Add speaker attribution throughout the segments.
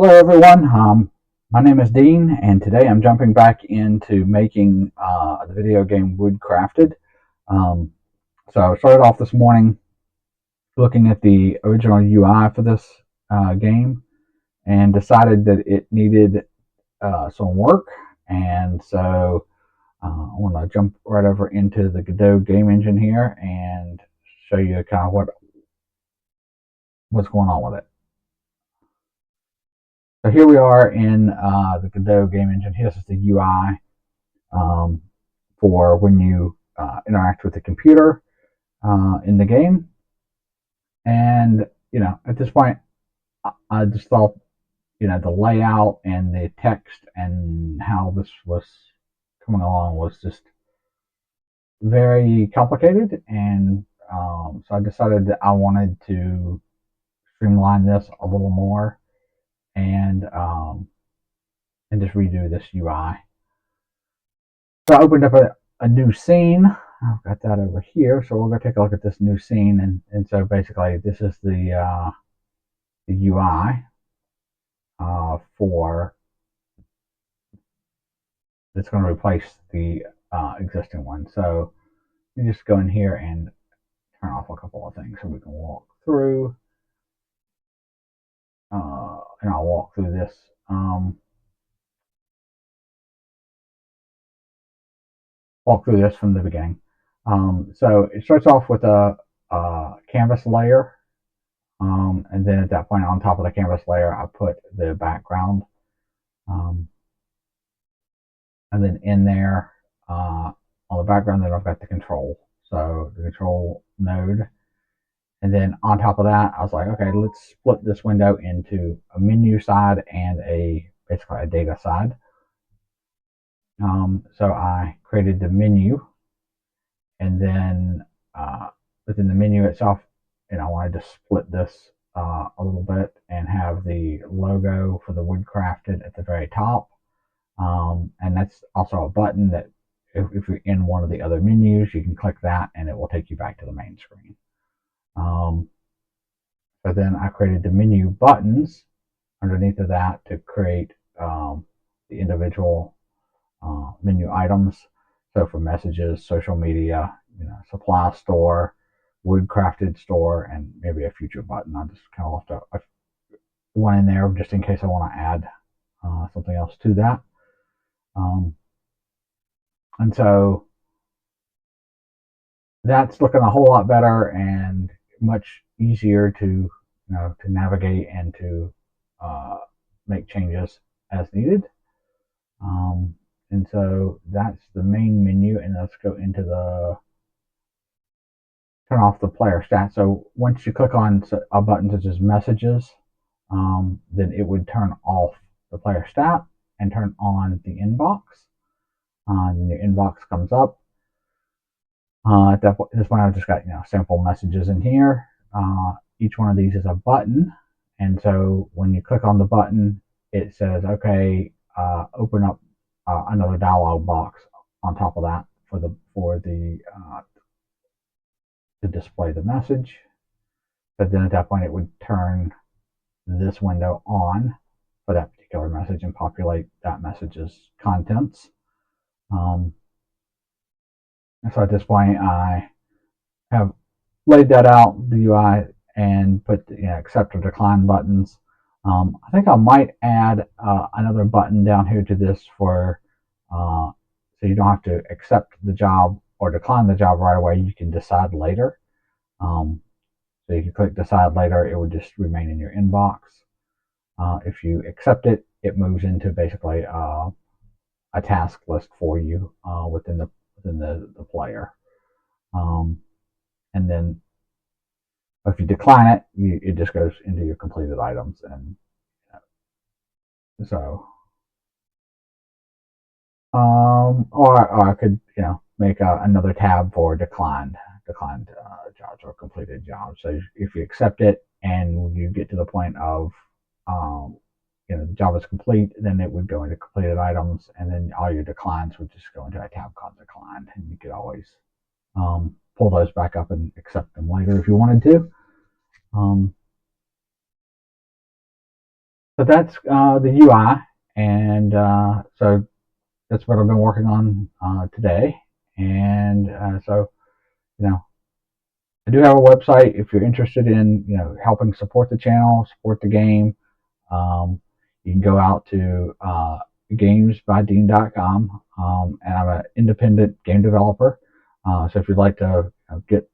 Speaker 1: Hello, everyone. My name is Dean, and today I'm jumping back into making the video game WoodCrefted. Um, so I started off this morning looking at the original UI for this game and decided that it needed some work. And so I want to jump right over into the Godot game engine here and show you kind of what's going on with it. So here we are in the Godot game engine. This is the UI um, for when you interact with the computer in the game. And at this point, I just thought the layout and the text and how this was coming along was just very complicated, and so I decided that I wanted to streamline this a little more and just redo this UI. So I opened up a new scene. I've got that over here. So we're going to take a look at this new scene. And so basically, this is the UI for that's going to replace the existing one. So you just go in here and turn off a couple of things so we can walk through. And I'll walk through this. Walk through this from the beginning. So it starts off with a canvas layer. And then at that point, on top of the canvas layer, I put the background. Um, and then in there, on the background, then I've got the control. So the control node. And then on top of that, I was like, okay, let's split this window into a menu side and basically a data side. So I created the menu, and then within the menu itself, I wanted to split this a little bit and have the logo for the WoodCrefted at the very top. And that's also a button that if you're in one of the other menus, you can click that and it will take you back to the main screen. So then I created the menu buttons underneath of that to create the individual menu items. So for messages, social media, supply store, WoodCrefted store, and maybe a future button. I just kind of left one in there just in case I want to add something else to that. And so that's looking a whole lot better and much easier to to navigate and to make changes as needed. And so that's the main menu, and let's go into the turn off the player stat. So once you click on a button such as messages, then it would turn off the player stat and turn on the inbox. And your inbox comes up. At this point, I've just got sample messages in here. Each one of these is a button, and so when you click on the button, it says, "Okay, open up another dialog box on top of that for the to display the message." But then at that point, it would turn this window on for that particular message and populate that message's contents. So at this point, I have laid that out, the UI, and put the accept or decline buttons. I think I might add another button down here to this for so you don't have to accept the job or decline the job right away. You can decide later. So you can click decide later. It would just remain in your inbox. If you accept it, it moves into basically a task list for you within the player. And then if you decline it, it just goes into your completed items. And so, or I could, make another tab for declined jobs or completed jobs. So if you accept it and you get to the point of, the job is complete, then it would go into completed items, and then all your declines would just go into a tab called declined, and you could always pull those back up and accept them later if you wanted to. Um, So that's the UI, and so that's what I've been working on today. And so, you know, I do have a website if you're interested in, helping support the channel, support the game. You can go out to gamesbydean.com, and I'm an independent game developer. So if you'd like to get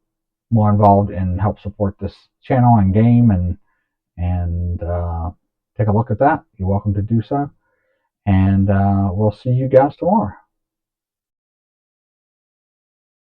Speaker 1: more involved and help support this channel and game and take a look at that, you're welcome to do so. And we'll see you guys tomorrow.